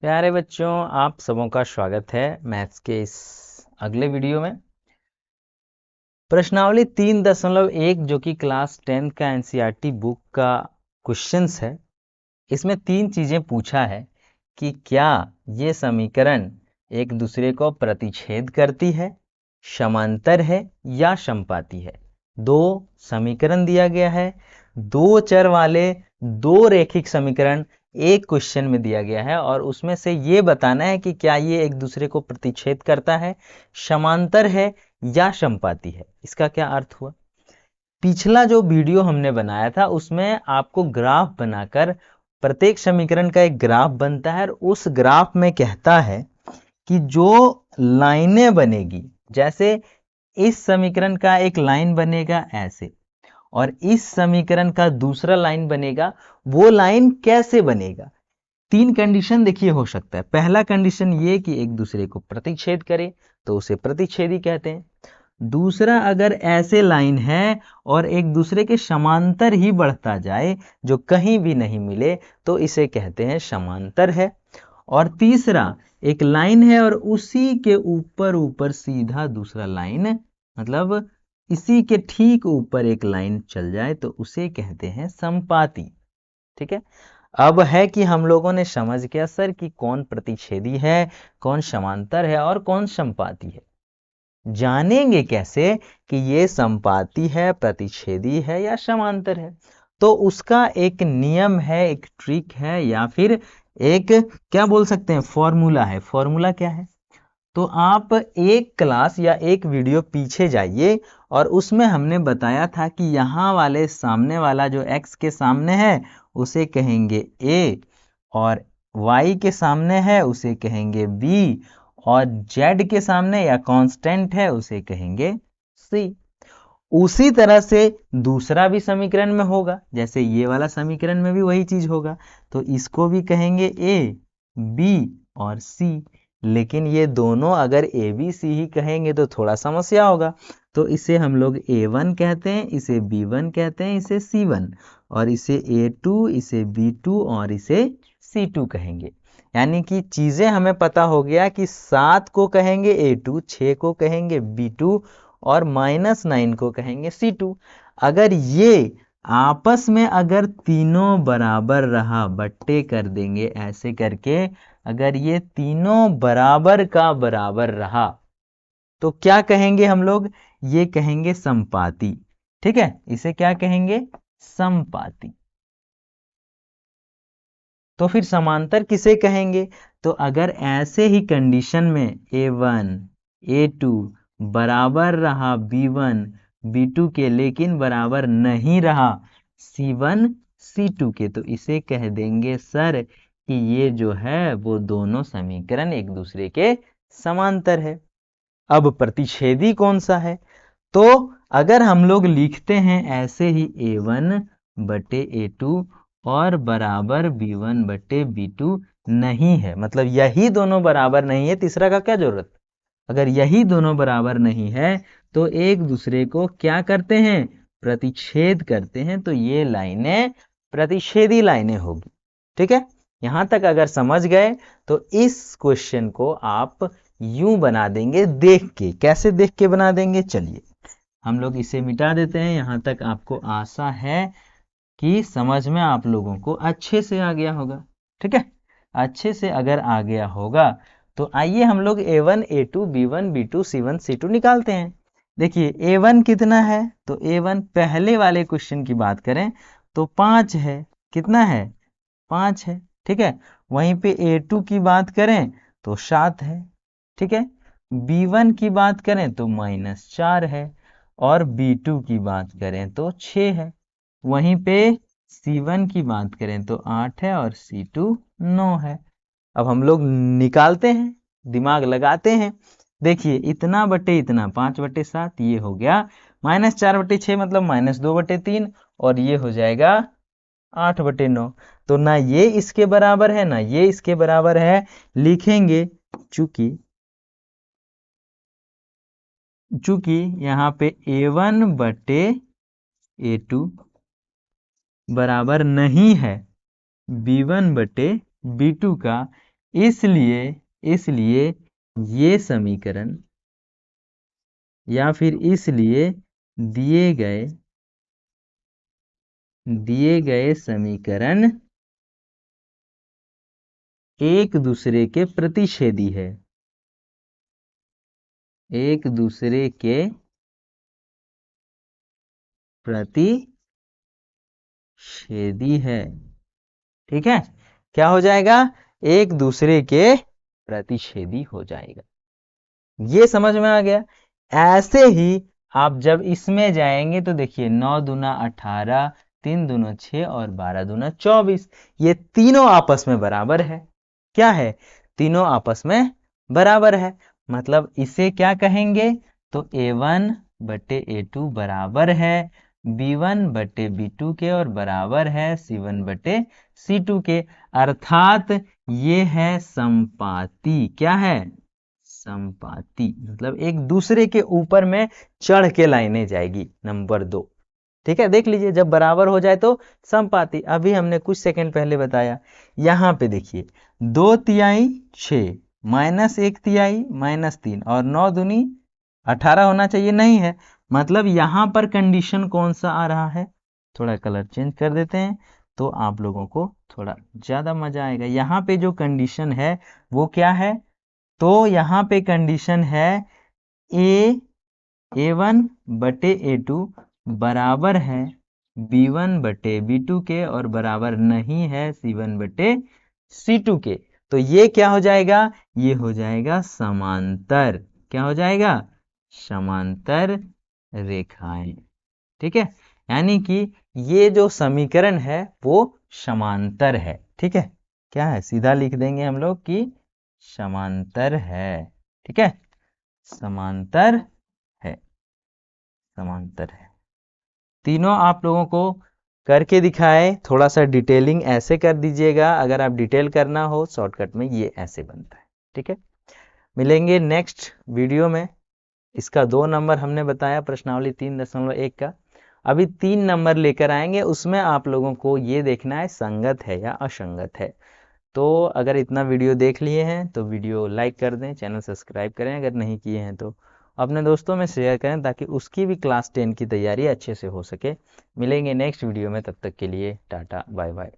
प्यारे बच्चों, आप सबों का स्वागत है मैथ्स के इस अगले वीडियो में। प्रश्नावली 3.1 जो कि क्लास 10 का एनसीईआरटी बुक का क्वेश्चंस है, इसमें 3 चीजें पूछा है कि क्या ये समीकरण एक दूसरे को प्रतिच्छेद करती है, समांतर है या समपाती है। 2 समीकरण दिया गया है, 2 चर वाले 2 रेखिक समीकरण एक क्वेश्चन में दिया गया है और उसमें से ये बताना है कि क्या ये एक दूसरे को प्रतिच्छेद करता है, समांतर है या समपाती है। इसका क्या अर्थ हुआ? पिछला जो वीडियो हमने बनाया था उसमें आपको ग्राफ बनाकर प्रत्येक समीकरण का एक ग्राफ बनता है और उस ग्राफ में कहता है कि जो लाइनें बनेगी, जैसे इस समीकरण का एक लाइन बनेगा ऐसे और इस समीकरण का दूसरा लाइन बनेगा, वो लाइन कैसे बनेगा। 3 कंडीशन देखिए हो सकता है। पहला कंडीशन ये कि एक दूसरे को प्रतिच्छेद करे तो उसे प्रतिच्छेदी कहते हैं। दूसरा, अगर ऐसे लाइन है और एक दूसरे के समांतर ही बढ़ता जाए, जो कहीं भी नहीं मिले, तो इसे कहते हैं समांतर है। और तीसरा, एक लाइन है और उसी के ऊपर ऊपर सीधा दूसरा लाइन, मतलब इसी के ठीक ऊपर एक लाइन चल जाए तो उसे कहते हैं समपाती। ठीक है। अब है कि हम लोगों ने समझ गया सर कि कौन प्रतिच्छेदी है, कौन समांतर है और कौन समपाती है। जानेंगे कैसे कि ये समपाती है, प्रतिच्छेदी है या समांतर है? तो उसका एक नियम है, एक ट्रिक है, या फिर एक क्या बोल सकते हैं, फॉर्मूला है। फॉर्मूला क्या है? तो आप एक क्लास या एक वीडियो पीछे जाइए और उसमें हमने बताया था कि यहाँ वाले सामने वाला जो x के सामने है उसे कहेंगे a, और y के सामने है उसे कहेंगे b, और z के सामने या कांस्टेंट है उसे कहेंगे c। उसी तरह से दूसरा भी समीकरण में होगा, जैसे ये वाला समीकरण में भी वही चीज होगा, तो इसको भी कहेंगे a, b और c। लेकिन ये दोनों अगर ए बी सी ही कहेंगे तो थोड़ा समस्या होगा, तो इसे हम लोग a1 कहते हैं, इसे b1 कहते हैं, इसे c1, और इसे a2, इसे b2 और इसे c2 कहेंगे। यानी कि चीजें हमें पता हो गया कि 7 को कहेंगे a2, 6 को कहेंगे b2 और -9 को कहेंगे c2। अगर ये आपस में अगर तीनों बराबर रहा, बट्टे कर देंगे ऐसे करके, अगर ये तीनों बराबर का बराबर रहा तो क्या कहेंगे हम लोग? ये कहेंगे समपाती। ठीक है, इसे क्या कहेंगे? समपाती। तो फिर समांतर किसे कहेंगे? तो अगर ऐसे ही कंडीशन में a1 a2 बराबर रहा b1 b2 के, लेकिन बराबर नहीं रहा c1 c2 के, तो इसे कह देंगे सर कि ये जो है वो दोनों समीकरण एक दूसरे के समांतर है। अब प्रतिच्छेदी कौन सा है? तो अगर हम लोग लिखते हैं ऐसे ही a1 बटे a2 और बराबर b1 बटे b2 नहीं है, मतलब यही दोनों बराबर नहीं है, तीसरा का क्या जरूरत। अगर यही दोनों बराबर नहीं है तो एक दूसरे को क्या करते हैं? प्रतिच्छेद करते हैं, तो ये लाइनें प्रतिच्छेदी लाइनें होगी। ठीक है, यहां तक अगर समझ गए तो इस क्वेश्चन को आप यूं बना देंगे, देख के। कैसे देख के बना देंगे? चलिए हम लोग इसे मिटा देते हैं। यहां तक आपको आशा है कि समझ में आप लोगों को अच्छे से आ गया होगा। ठीक है, अच्छे से अगर आ गया होगा तो आइए हम लोग a1 a2 b1 b2 c1 c2 निकालते हैं। देखिए a1 कितना है? तो a1 पहले वाले क्वेश्चन की बात करें तो 5 है। कितना है? 5 है। ठीक है, वहीं पे a2 की बात करें तो 7 है। ठीक है, b1 की बात करें तो -4 है, और b2 की बात करें तो 6 है। वहीं पे c1 की बात करें तो 8 है और c2 9 है। अब हम लोग निकालते हैं, दिमाग लगाते हैं। देखिए इतना बटे इतना 5/7 ये हो गया, -4/6 मतलब -2/3, और ये हो जाएगा 8/9। तो ना ये इसके बराबर है ना ये इसके बराबर है। लिखेंगे चूंकि यहाँ पे a1 बटे a2 बराबर नहीं है b1 बटे b2 का, इसलिए इसलिए ये समीकरण या फिर इसलिए दिए गए समीकरण एक दूसरे के प्रतिच्छेदी है, एक दूसरे के प्रतिच्छेदी है। ठीक है, क्या हो जाएगा? एक दूसरे के प्रतिच्छेदी हो जाएगा। ये समझ में आ गया। ऐसे ही आप जब इसमें जाएंगे तो देखिए 9 दूना 18, 3 दूना 6 और 12 दूना 24, ये तीनों आपस में बराबर है। क्या है? तीनों आपस में बराबर है। मतलब इसे क्या कहेंगे? तो a1 बटे a2 बराबर है b1 बटे b2 के और बराबर है c1 बटे c2 के। अर्थात ये है संपाती। क्या है? संपाती। मतलब एक दूसरे के ऊपर में चढ़ के लाइनें जाएगी। नंबर 2। ठीक है, देख लीजिए, जब बराबर हो जाए तो संपाती। अभी हमने कुछ सेकंड पहले बताया। यहाँ पे देखिए 2 तिहाई 6 माइनस 1 तिहाई माइनस 3 और 9 दूनी 18 होना चाहिए, नहीं है। मतलब यहाँ पर कंडीशन कौन सा आ रहा है? थोड़ा कलर चेंज कर देते हैं तो आप लोगों को थोड़ा ज्यादा मजा आएगा। यहाँ पे जो कंडीशन है वो क्या है? तो यहाँ पे कंडीशन है a1 बटे a2 बराबर है b1 बटे b2 के और बराबर नहीं है c1 बटे c2 के। तो ये क्या हो जाएगा? ये हो जाएगा समांतर। क्या हो जाएगा? समांतर रेखाएं। ठीक है, यानी कि ये जो समीकरण है वो समांतर है। ठीक है, क्या है? सीधा लिख देंगे हम लोग कि समांतर है। ठीक है, समांतर है, समांतर है। तीनों आप लोगों को करके दिखाए। थोड़ा सा डिटेलिंग ऐसे कर दीजिएगा, अगर आप डिटेल करना हो शॉर्टकट में ये ऐसे बनता है। ठीक है, मिलेंगे नेक्स्ट वीडियो में। इसका 2 नंबर हमने बताया, प्रश्नावली 3.1 का। अभी 3 नंबर लेकर आएंगे, उसमें आप लोगों को ये देखना है संगत है या असंगत है। तो अगर इतना वीडियो देख लिए हैं तो वीडियो लाइक कर दें, चैनल सब्सक्राइब करें, अगर नहीं किए हैं तो अपने दोस्तों में शेयर करें ताकि उसकी भी क्लास 10 की तैयारी अच्छे से हो सके। मिलेंगे नेक्स्ट वीडियो में, तब तक के लिए टाटा बाय बाय।